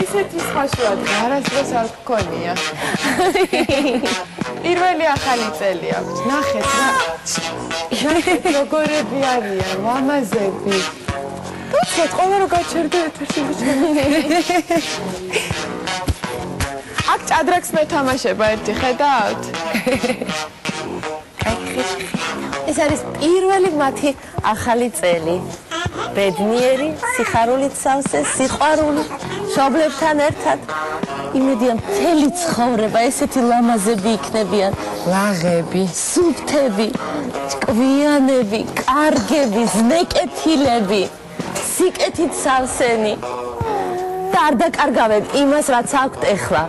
ესეთი სხვაშუა არასდროს არ გქონია. პირველი ახალი წელი აქვს. ნახეთ რა. როგორები არიან, ლამაზები. თუმცა ყველა რო გაჩერდა ეთერში აქ ჭადრაკს მეთამაშება ერთი ხედავთ? ეს არის პირველი მათი ახალი წელი. ბედნიერი, სიხარულით სავსე, სიყვარული, მშობლებთან ერთად. იმედია მთელი ცხოვრება ესეთი ლამაზები იქნებიან. ლაღები, სუფთები, ჭკვიანები, კარგები, ზნეკეთილები, სიკეთით სავსენი. და არ დაკარგავენ იმას, რაც აქვთ ეხლა.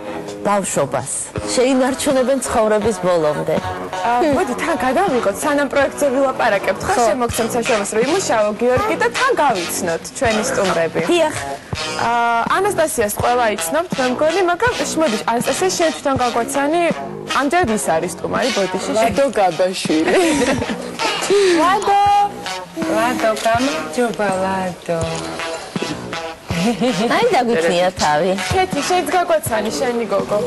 ბავშვობას შეინარჩუნებენ ცხოვრების ბოლომდე. მოდი თან გადავიღოთ, სანამ პროექტზე ვილაპარაკებთ, ხო შემოგცემთ საშუალებას, რომ იმუშაო გიორგი და თან გავიცნოთ ჩვენი სტუმრები. დიახ. ანასტასიას ყველა იცნობთ, მე მგონი, მაგრამ მოდი, ანასტასია შენ თვითონ გაგვაცანი, ამჯერად ის არის სტუმარი ბოდიში. ლადო გაბაშვილი. ლადო გამარჯობა ლადო. აი დაგვიქნია თავი. კეთი, შეიძლება გაგვაცანი შენი გოგო.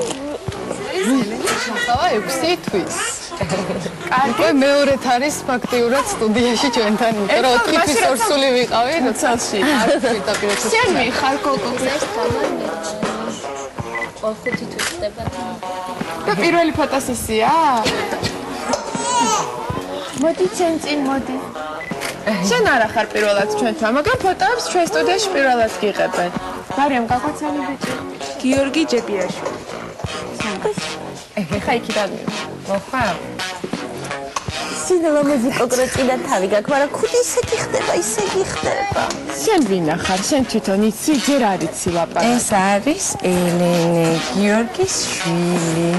ხავა 6 თვის. კარგი, მეორედ არის ფაქტიურად სტუდიაში ჩვენთან, იმიტომ რომ 4 თვის ორსული ვიყავი ცელში. შენ მიხარ გოგოებს თამარი. ყოველ 5 თვის ხდება. და პირველი ფოტოსესია? მოდი ჩემ წინ მოდი. შენ არა ხარ პირველად ჩვენთან, მაგრამ ფოტოებს ჩვენ სტუდიაში პირველად გიღებენ. მარიამ გაგვაცანი ბიჭი. გიორგი ჯებიაშვილი. ხა იქიდან მივა. მოხარ? სინელა მუსიკოგროჭი და თავი გაქვს, მაგრამ ხუთი ისე გიხდება, ისე გიხდება. შენ ვინა ხარ? შენ თვითონ იცი, ჯერ არ იცი ლაპარაკი. ეს არის ელენე გიორგის შვილი.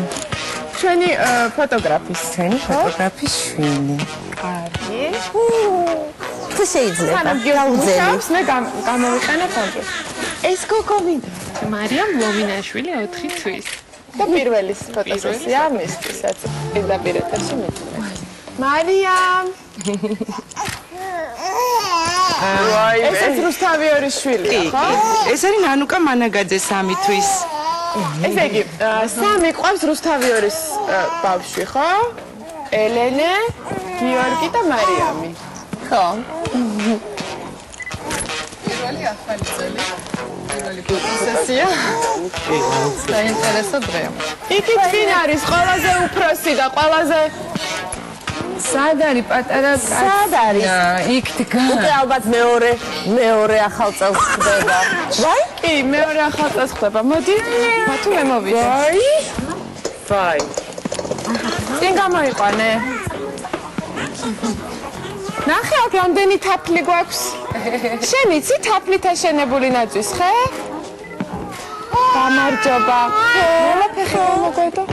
ჩვენი ფოტოგრაფის. ჩვენი ფოტოგრაფის შვილი. კარგი. თუ შეიძლება. სანამ გიორგის მე გამოვიყენებ ამბებს. ეს გოგო ვინ? მარიამ ლომინაშვილი 4 თვის. და პირველი ფოტოსესია მისთვისაც პირდაპირ ეთერში მიწვევ. მარიამ. ესეც რუსთავიორის შვილია, ხო? ეს არის ნანუკა მანაგაძე 3 თვის. ესე იგი, 3 ყავს რუსთავიორის ბავშვი, ხო? ელენე, გიორგი და მარიამი. ხო. პირველი ახალი წელი. პირველი ფოტოსესია. საინტერესო დღეა. იქით ვინ არის ყველაზე უფროსი და ყველაზე სად არის პატარა კაცი? სად არის? იქ დგა. უკვე ალბათ მეორე ახალ წელს ხდება. ვაი? კი, მეორე ახალ წელს ხდება. მოდი, თუ მე მოვიდე. ვაი. წინ გამოიყვანე. ნახე, აქ რამდენი თაფლი გვაქვს. შენ იცი თაფლით აშენებული ნაწვის ხე? გამარჯობა. მელა ფეხი მომგვედო.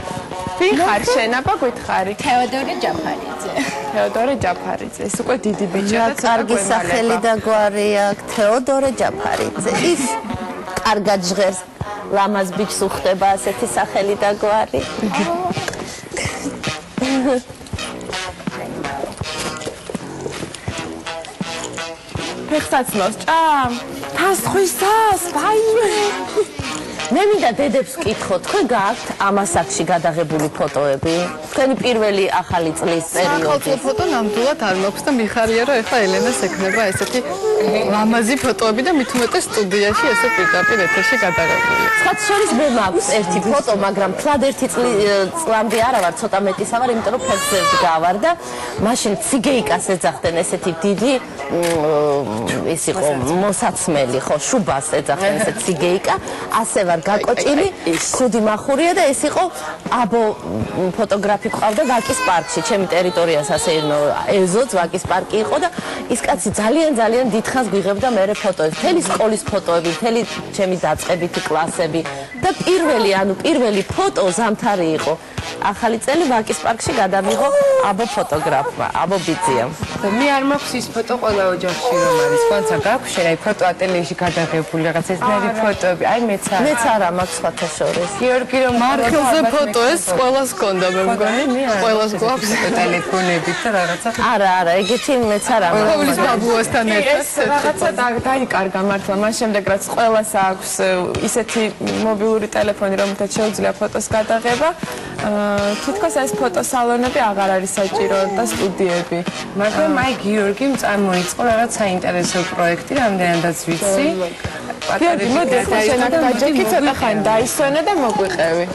ვინ ხარ შენ, აბა გითხარი? თეოდორე ჯაფარიძე. თეოდორე ჯაფარიძე. ეს უკვე დიდი ბიჭია და კარგი სახელი და გვარი აქვს. თეოდორე ჯაფარიძე. ის კარგად ჟღერს. ლამაზ ბიჭს უხდება ასეთი სახელი და გვარი. ფეხსაცმელს ჭამ. თასხვისას, ვაიმე. მე მინდა დედებს ვკითხო, თქვენ გააქვთ ამ ასაკში გადაღებული ფოტოები? თქვენი პირველი ახალი წლის პერიოდი. ახალწლ ფოტო ნამდვილად არ მაქვს და მიხარია რომ ეხლა ელენას ექნება ესეთი ლამაზი ფოტოები და მით უმეტეს სტუდიაში ესე პირდაპირ ეთერში გადაღებული. სხვათა შორის მე მაქვს ერთი ფოტო, მაგრამ თლად ერთი წლამდე არა ვარ, ცოტა მეტისა ვარ, იმიტომ რომ ფეხზე ვდგავარ და მაშინ ციგეიკას ეძახდნენ ესეთი დიდი ის იყო მოსაცმელი, ხო, შუბას ეძახდნენ ესეთი ციგეიკა, ასე ვარ გაკოჭილი, ხუდი მახურია და ეს იყო აბო ფოტოგრაფი ყავდა ვაკის პარკში, ჩემი ტერიტორიას ასე ეზოც ვაკის პარკი იყო და ის კაცი ძალიან დიდხანს გვიღებდა მერე ფოტოებს, მთელი სკოლის ფოტოები, მთელი ჩემი დაწყებითი კლასები და პირველი ფოტო ზამთარი იყო. ახალი წელი ვაკის პარკში გადამიღო აბო ფოტოგრაფმა, აბო ბიძიამ. მე არ მაქვს ის ფოტო ყველა ოჯახში რომ არის. თუმცა გაქვს შენ აი ფოტო ატელიეში გადაღებული რაღაც ესნაირი ფოტოები. აი მეც არა მაქვს სხვათა შორის. გიორგი რომ მარხილზე ფოტო ეს ყველას ჰქონდა მე მგონი. ყველას გვაქვს ტელეფონებით და რაღაცა. არა, ეგეთი მეც არა მაქვს. ყოვლის ბაბუასთან ერთად. ეს რაღაცა დაიკარგა მართლა. მას შემდეგ რაც ყველას აქვს ისეთი მობილური ტელეფონი, რომელთაც შეუძლია ფოტოს გადაღება, თითქოს ეს ფოტოსალონები აღარ არის საჭირო და სტუდიები. მაგრამ აი გიორგიმ წამოიწყო რაღაც საინტერესო პროექტი, რამდენადაც ვიცი. გიორგი, მოდი შენ აქ დაჯექი ცოტა ხანი დაისვენე და მოგვიყევი.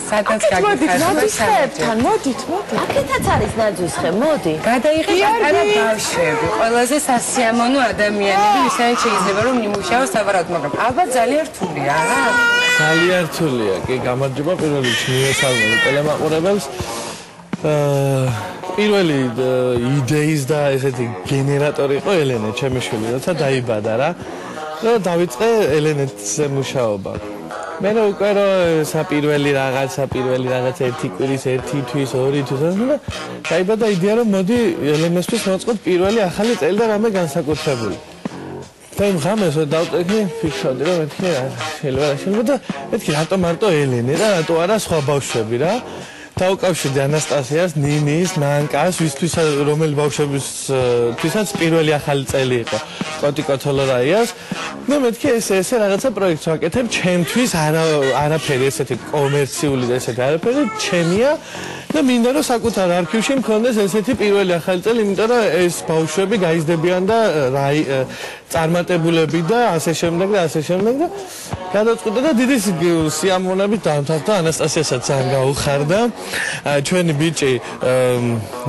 სადაც მოდით, ნაძვისხეებთან, მოდით. აქეთაც არის ნაძვისხე, მოდი. გადაიღე პატარა ბავშვები, ყველაზე სასიამოვნო ადამიანები, ვისაც შეიძლება რომ იმუშაოს სავარაუდოდ, მაგრამ ალბათ ძალიან რთულია, რა? ძალიან რთულია, კი, გამარჯობა პირველ რიგში მიესალმები ტელემაყურებელს. პირველი იდეის და ესეთი გენერატორი იყო ელენე, ჩემი შვილი, როცა დაიბადა რა. და დავიწყე ელენეთზე მუშაობა. მე უკვე პირველი რაღაც ერთი კვირის, ერთი თვის, ორი თვის და დაიბადა იდეა რომ მოდი ელენესთვის მოვწყოთ პირველი ახალი წელი და რამე განსაკუთრებული. და იმ ღამეს დავტექნი ფიქრობდი რომ შეიძლება და მეთქი რატო მარტო ელენე და რატო არა სხვა ბავშვები რა. დავუკავშირდი ანასტასიას, ნინის, ნანკას, რომელი ბავშვებისთვისაც პირველი ახალი წელი იყო. კოტი კოთოლორაიას. და მეთქი ესე რაღაცა პროექტს ვაკეთებ, ჩემთვის არაფერი ესეთი კომერციული და ესეთი არაფერი ჩემია და მინდა რომ საკუთარ არქივში მქონდეს ესეთი პირველი ახალი წელი, იმიტომ რომ ეს ბავშვები გაიზრდებიან და წარმატებულები და ასე შემდეგ და გადავწყვიტე და დიდი სიამოვნებით დავთანხმდა ანასტასიასაც ძალიან გაუხარდა. ჩვენი ბიჭი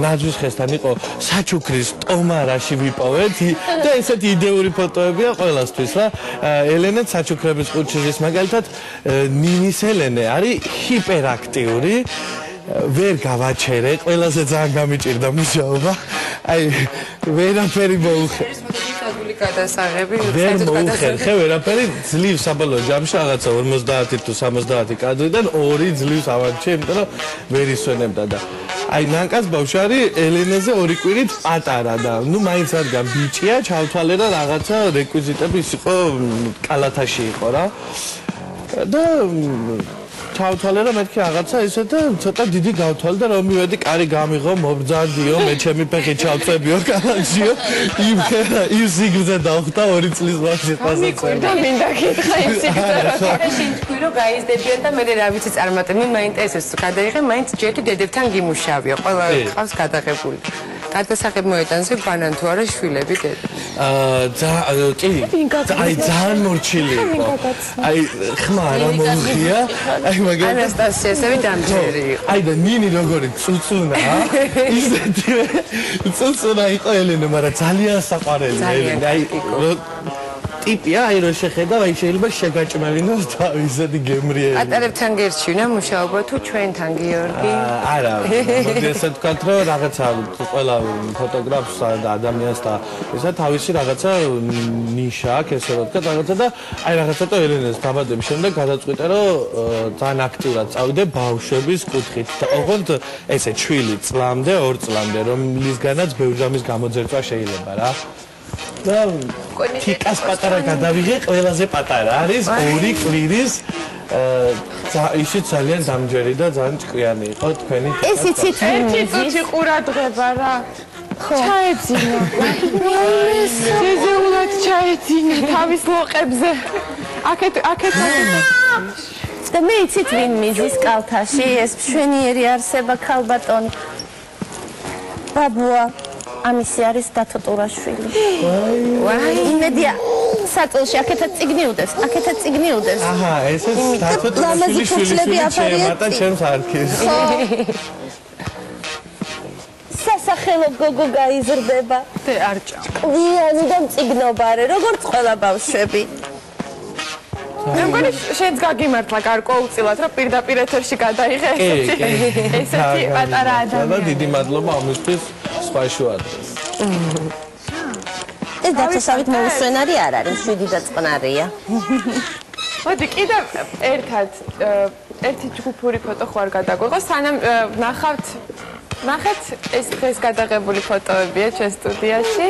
ნაძვისხესთან იყო საჩუქრის ტომარაში ვიპოვეთ და ესეთი იდეური ფოტოებია ყველასთვის რა. ელენე საჩუქრების ყუთშის მაგალითად ნინის ელენე არის ჰიპერაქტიური. ვერ გავაჩერე, ყველაზე ძალიან გამიჭირდა მუშაობა. აი ვერაფერი მოუხერხე. ვერ მოუხერხე ვერაფერი, ძლივს საბოლოო ჯამში რაღაცა 50 თუ 70 კადრიდან 2 ძლივს ავარჩიე, იმიტომ რომ ვერ ისვენებდა და აი ნანკას ბავშვი ელენეზე 2 კვირით პატარა და ნუ მაინც რადგან ბიჭია, ჩავთვალე და რაღაცა რეკვიზიტები ის იყო კალათაში იყო რა. და ჩავთვალე რომ მეთქი რაღაცა ისე და ცოტა დიდი გავთვალე და რომ მივედი კარი გამიღო მობძანდიო მე ჩემი ფეხი ჩავწებიო კალათშიო იმ სიგრძე დავხდა 2 წლის ვახში და მინდა კითხა იმ სიგრძე შენ თქვი რომ გაიზრდებიან და მე რა ვიცი წარმატები მაინტერესებს გადაიღე მაინც ჯერი დედებთან გიმუშავია ყველა ყავს გადაღებული გადასაღებ მოედანზე ბანან თუ არა შვილები დედა კი აი ძალიან მორჩილი იყო აი ხმა რა მომხია აი მაგალითად ანასტასიასები დამჯერი იყო აი და ნინი როგორი წუწუნა ისეთი წუწუნა იყო ელენე მაგრამ ძალიან საყვარელი ელენე აი ტიპია აი რო შეხედავ აი შეიძლება შეგაჭმევინოს და ისეთი გემრიელი ატარებთან გერჩინა მუშაობა თუ ჩვენთან გიორგი არა მოდი ესე ვთქვათ რომ რაღაცა ყველა ფოტოგრაფს და ადამიანს და ესა თავისი რაღაცა ნიშა აქვს ესე რომ ვთქვათ რაღაცა და აი რაღაცა და ელენეს დაბადების შემდეგ გადაწყვიტე რომ ძალიან აქტიურად წავიდე ბავშვების კუთხით და ოღონდ ესე ჩვილი წლამდე 2 წლამდე რომლისგანაც ბევრი რამის გამოძერწვა შეიძლება რა და თიკას პატარა გადავიღე ყველაზე პატარა არის 2 კვირის ისიც ძალიან დამჯერი და ძალიან ჭკვიანი იყო თქვენი ეს იცით ერთი წუთი ყურადღება რა ჩაეძინა ზეზეულად ჩაეძინა თავის ლოყებზე აქეთ და მე იცით ვინ მიზის კალთაში ეს მშვენიერი არსება ქალბატონი ბაბუა ამისი არის დათო ტურაშვილი. ვაი, იმედია საწოლში აქეთაც წიგნიუდეს, აჰა, ეს დათო ტურაშვილი შვილი შეემატა ჩემს არქივს. სასახელო გოგო გაიზრდება. არ ჭამ. კვიანი და მწიგნობარე, როგორც ყველა ბავშვები. მე მგონი შენც გაგიმართლა გარკვეულწილად რომ პირდაპირ ეთერში გადაიღე ესეთი პატარა ადამიანი. დიდი მადლობა ამისთვის სხვა შუადღეს. ეს დაწესავით მოუსვენარი არ არის, შვიდი და წყნარია. მოდი კიდევ ერთად ერთი ჯგუფური ფოტო ხوار გადაგვიღო, სანამ ნახეთ ეს დღეს გადაღებული ფოტოებია ჩვენ სტუდიაში.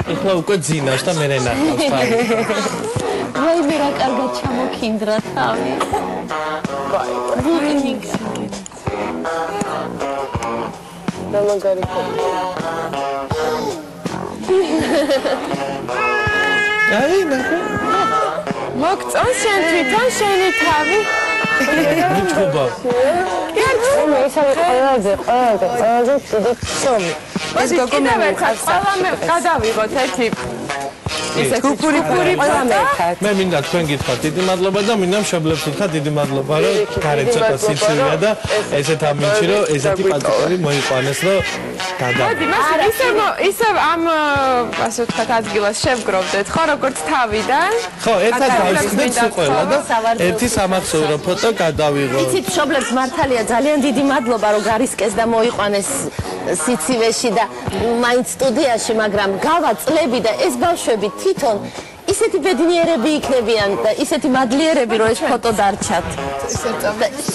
ეხლა უკვე ძინავს და მე ნახავს თავი. ვაი მე რა კარგად ჩამოქინდრა თავი. და მაგარი ფოტო. აი ნახე. მოგწონს შენ თვითონ შენი თავი? მიჩხუბა. ყველაზე დიდი ცომი. ეს გოგო მე ყველა გადავიღოთ ერთი ისე ჯგუფური ფოტო. მე მინდა თქვენ გითხრათ დიდი მადლობა და მინდა მშობლებს ვთქვა დიდი მადლობა რომ გარეთ ცოტა სიცივეა და ესეთ ამინჩი რომ ესეთი პატიტორი მოიყვანეს რომ მოდი მასე ისე ამ ასე ვთქვათ ადგილას შევგროვდეთ ხო როგორც თავიდან ხო ერთად გავიხსნით ყველა და ერთი სამახსოვრო ფოტო გადავიღო იცით მშობლებს მართალია ძალიან დიდი მადლობა რომ გარისკეს და მოიყვანეს სიცივეში და მაინც სტუდიაში მაგრამ გავა წლები და ეს ბავშვები თვითონ ისეთი ბედნიერები იქნებიან და ისეთი მადლიერები რომ ეს ფოტო დარჩათ.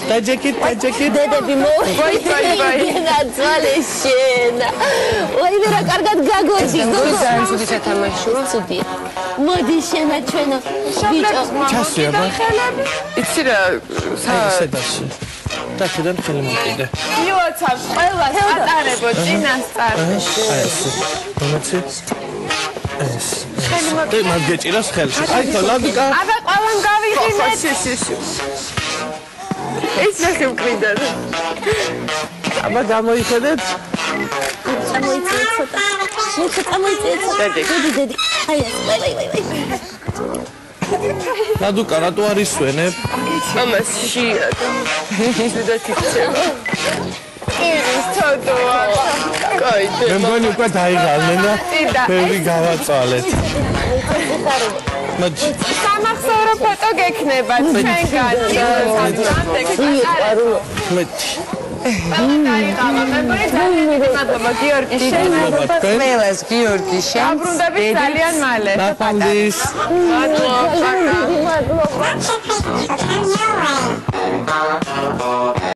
დაჯეკით დედები ნაცვალე შენა. ვაი რა კარგად გაგოჩი. ძალიან ცუდი სათამაშოა. ცუდია. მოდი შენა ჩვენო ბიჭო. ჩასია ბა. იცი რა სადაში და შედან ხელი მოკიდე. იოცავს ყველას ატარებო წინასწარ. ეს მომცი ეს მაგ გეჭირას ხელში. აი ხო ლადიკა. აბა ყველამ გავიღიმეთ. ეს ნახე მკრიდან. აბა გამოიხედეთ. წამოიწიეთ ცოტა. მოიწიეთ ცოტა. დედი. აი ეს ვაი. ლადუკა რატო არის სვენებ? ამას შიად. ისედაც იქცევა. ის თოდოა. კაი. მე მგონი უკვე დაიღალნენ და ბევრი გავაწვალეთ. მოდი. სამახსოვრო ფოტო გექნება ჩვენგან. მეტი. მადლობა გიორგი შენ. ყველას გიორგი შენ. აბრუნდებით ძალიან მალე. ნახვამდის. მადლობა.